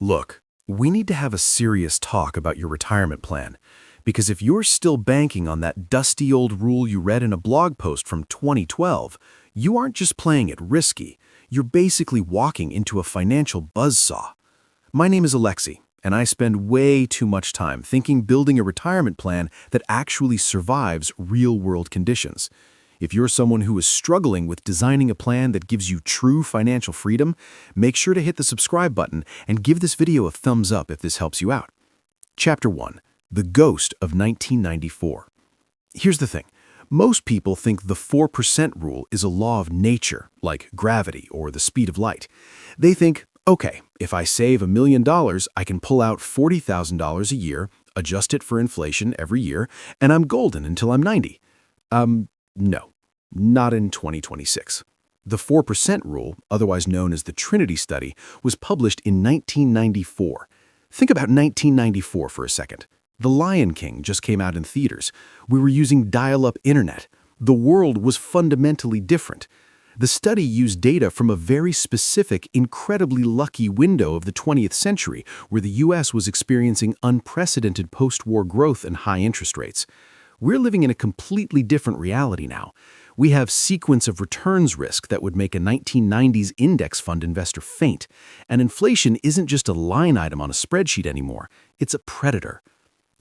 Look, we need to have a serious talk about your retirement plan. Because if you're still banking on that dusty old rule you read in a blog post from 2012, you aren't just playing it risky, you're basically walking into a financial buzzsaw. My name is Alexi, and I spend way too much time building a retirement plan that actually survives real-world conditions. If you're someone who is struggling with designing a plan that gives you true financial freedom, make sure to hit the subscribe button and give this video a thumbs up if this helps you out. Chapter 1. The Ghost of 1994. Here's the thing. Most people think the 4% rule is a law of nature, like gravity or the speed of light. They think, okay, if I save $1 million, I can pull out $40,000 a year, adjust it for inflation every year, and I'm golden until I'm 90. No, not in 2026. The 4% rule, otherwise known as the Trinity Study, was published in 1994. Think about 1994 for a second. The Lion King just came out in theaters. We were using dial-up internet. The world was fundamentally different. The study used data from a very specific, incredibly lucky window of the 20th century, where the U.S. was experiencing unprecedented post-war growth and high interest rates. We're living in a completely different reality now. We have sequence of returns risk that would make a 1990s index fund investor faint. And inflation isn't just a line item on a spreadsheet anymore. It's a predator.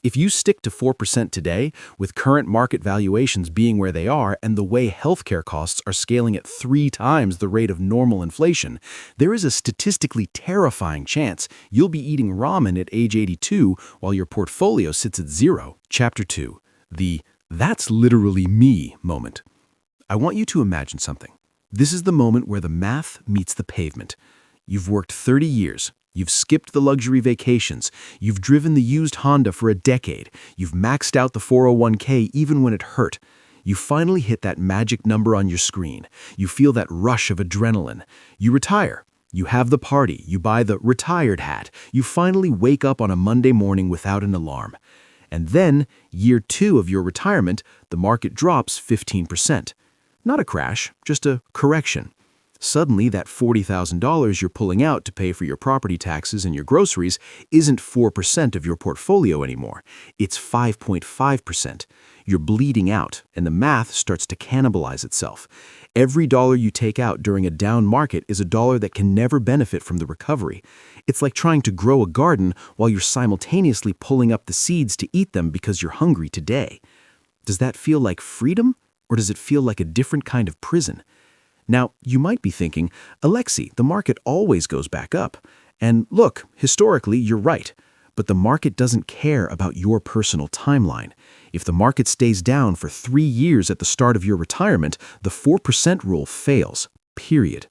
If you stick to 4% today, with current market valuations being where they are and the way healthcare costs are scaling at 3 times the rate of normal inflation, there is a statistically terrifying chance you'll be eating ramen at age 82 while your portfolio sits at 0. Chapter 2. The "that's literally me" moment. I want you to imagine something. This is the moment where the math meets the pavement. You've worked 30 years. You've skipped the luxury vacations. You've driven the used Honda for a decade. You've maxed out the 401k even when it hurt. You finally hit that magic number on your screen. You feel that rush of adrenaline. You retire. You have the party. You buy the retired hat. You finally wake up on a Monday morning without an alarm. And then, year 2 of your retirement, the market drops 15%. Not a crash, just a correction. Suddenly, that $40,000 you're pulling out to pay for your property taxes and your groceries isn't 4% of your portfolio anymore. It's 5.5%. You're bleeding out, and the math starts to cannibalize itself. Every dollar you take out during a down market is a dollar that can never benefit from the recovery. It's like trying to grow a garden while you're simultaneously pulling up the seeds to eat them because you're hungry today. Does that feel like freedom, or does it feel like a different kind of prison? Now, you might be thinking, Alexi, the market always goes back up. And look, historically, you're right. But the market doesn't care about your personal timeline. If the market stays down for 3 years at the start of your retirement, the 4% rule fails, period.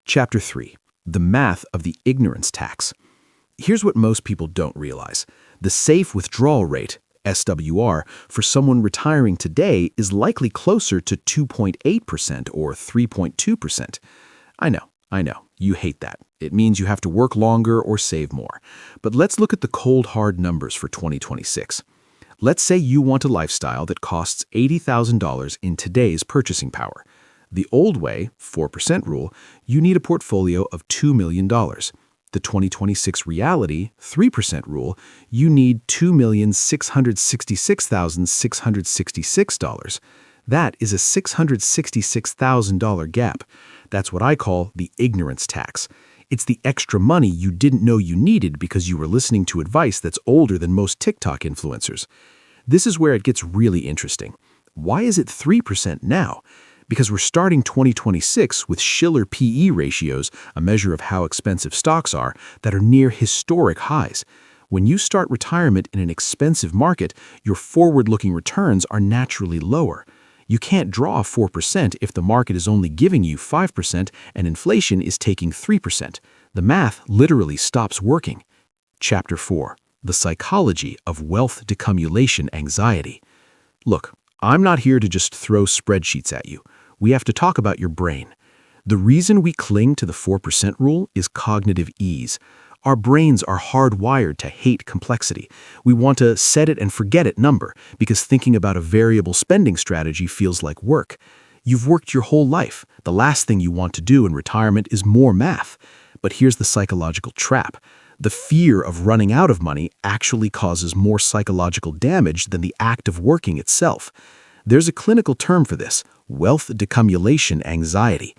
Chapter 3. The Math of the Ignorance Tax. Here's what most people don't realize. The Safe Withdrawal Rate, SWR, for someone retiring today is likely closer to 2.8% or 3.2%. I know, you hate that. It means you have to work longer or save more. But let's look at the cold hard numbers for 2026. Let's say you want a lifestyle that costs $80,000 in today's purchasing power. The old way, 4% rule, you need a portfolio of $2 million. The 2026 reality, 3% rule, you need $2,666,666. That is a $666,000 gap. That's what I call the ignorance tax. It's the extra money you didn't know you needed because you were listening to advice that's older than most TikTok influencers. This is where it gets really interesting. Why is it 3% now? Because we're starting 2026 with Shiller PE ratios, a measure of how expensive stocks are, that are near historic highs. When you start retirement in an expensive market, your forward-looking returns are naturally lower. You can't draw 4% if the market is only giving you 5% and inflation is taking 3%. The math literally stops working. Chapter 4. The Psychology of Wealth Decumulation Anxiety. Look, I'm not here to just throw spreadsheets at you. We have to talk about your brain. The reason we cling to the 4% rule is cognitive ease. Our brains are hardwired to hate complexity. We want a set it and forget it number because thinking about a variable spending strategy feels like work. You've worked your whole life. The last thing you want to do in retirement is more math. But here's the psychological trap. The fear of running out of money actually causes more psychological damage than the act of working itself. There's a clinical term for this: wealth decumulation anxiety.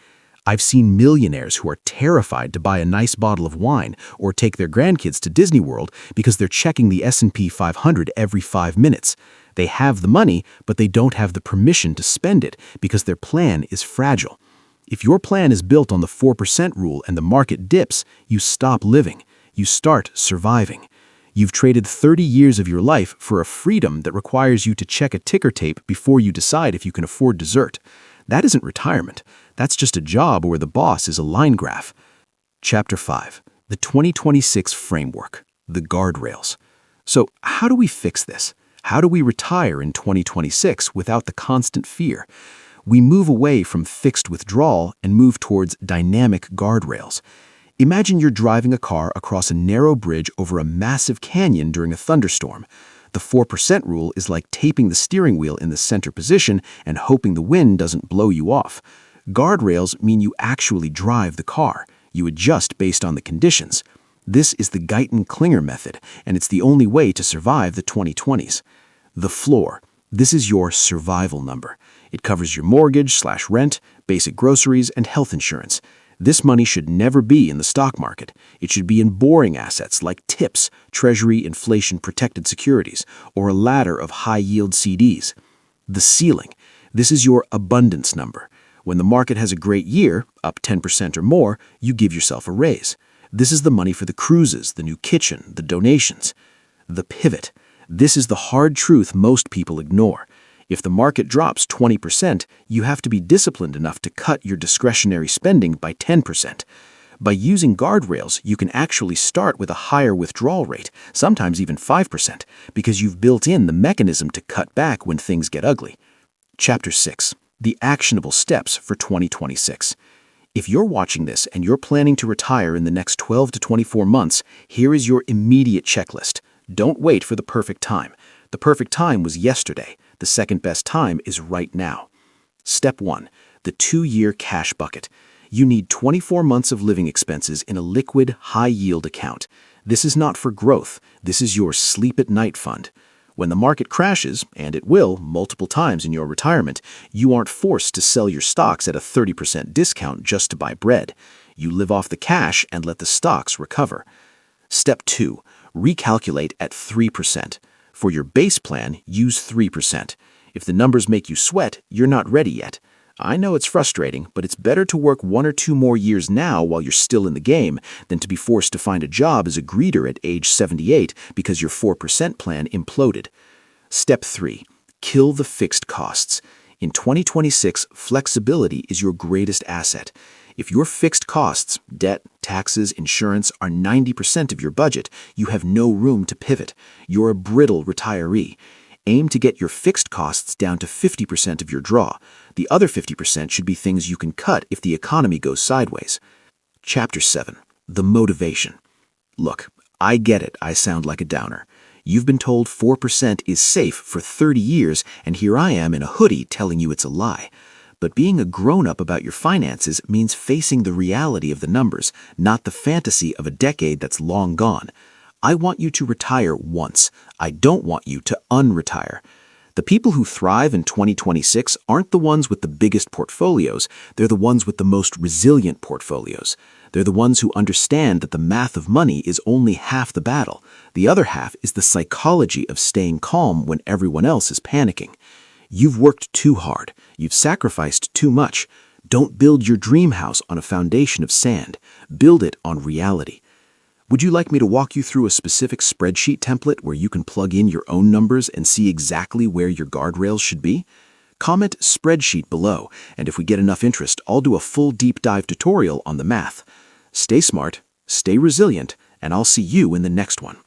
I've seen millionaires who are terrified to buy a nice bottle of wine or take their grandkids to Disney World because they're checking the S&P 500 every 5 minutes. They have the money, but they don't have the permission to spend it because their plan is fragile. If your plan is built on the 4% rule and the market dips, you stop living. You start surviving. You've traded 30 years of your life for a freedom that requires you to check a ticker tape before you decide if you can afford dessert. That isn't retirement. That's just a job where the boss is a line graph. Chapter 5. The 2026 Framework. The Guardrails. So, how do we fix this? How do we retire in 2026 without the constant fear? We move away from fixed withdrawal and move towards dynamic guardrails. Imagine you're driving a car across a narrow bridge over a massive canyon during a thunderstorm. The 4% rule is like taping the steering wheel in the center position and hoping the wind doesn't blow you off. Guardrails mean you actually drive the car. You adjust based on the conditions. This is the Guyton-Klinger method, and it's the only way to survive the 2020s. The floor. This is your survival number. It covers your mortgage/rent, basic groceries, and health insurance. This money should never be in the stock market. It should be in boring assets like TIPS, Treasury inflation-protected securities, or a ladder of high-yield CDs. The ceiling. This is your abundance number. When the market has a great year, up 10% or more, you give yourself a raise. This is the money for the cruises, the new kitchen, the donations. The pivot. This is the hard truth most people ignore. If the market drops 20%, you have to be disciplined enough to cut your discretionary spending by 10%. By using guardrails, you can actually start with a higher withdrawal rate, sometimes even 5%, because you've built in the mechanism to cut back when things get ugly. Chapter 6. The actionable steps for 2026. If you're watching this and you're planning to retire in the next 12 to 24 months, here is your immediate checklist. Don't wait for the perfect time. The perfect time was yesterday. The second best time is right now. Step 1. The 2-year cash bucket. You need 24 months of living expenses in a liquid, high-yield account. This is not for growth. This is your sleep-at-night fund. When the market crashes, and it will multiple times in your retirement, you aren't forced to sell your stocks at a 30% discount just to buy bread. You live off the cash and let the stocks recover. Step 2. Recalculate at 3%. For your base plan, use 3%. If the numbers make you sweat, you're not ready yet. I know it's frustrating, but it's better to work 1 or 2 more years now while you're still in the game than to be forced to find a job as a greeter at age 78 because your 4% plan imploded. Step 3. Kill the fixed costs. In 2026, flexibility is your greatest asset. If your fixed costs, debt, taxes, insurance, are 90% of your budget, you have no room to pivot. You're a brittle retiree. Aim to get your fixed costs down to 50% of your draw. The other 50% should be things you can cut if the economy goes sideways. Chapter 7. The Motivation. Look, I get it, I sound like a downer. You've been told 4% is safe for 30 years, and here I am in a hoodie telling you it's a lie. But being a grown-up about your finances means facing the reality of the numbers, not the fantasy of a decade that's long gone. I want you to retire once. I don't want you to unretire. The people who thrive in 2026 aren't the ones with the biggest portfolios. They're the ones with the most resilient portfolios. They're the ones who understand that the math of money is only half the battle. The other half is the psychology of staying calm when everyone else is panicking. You've worked too hard. You've sacrificed too much. Don't build your dream house on a foundation of sand. Build it on reality. Would you like me to walk you through a specific spreadsheet template where you can plug in your own numbers and see exactly where your guardrails should be? Comment spreadsheet below, and if we get enough interest, I'll do a full deep dive tutorial on the math. Stay smart, stay resilient, and I'll see you in the next one.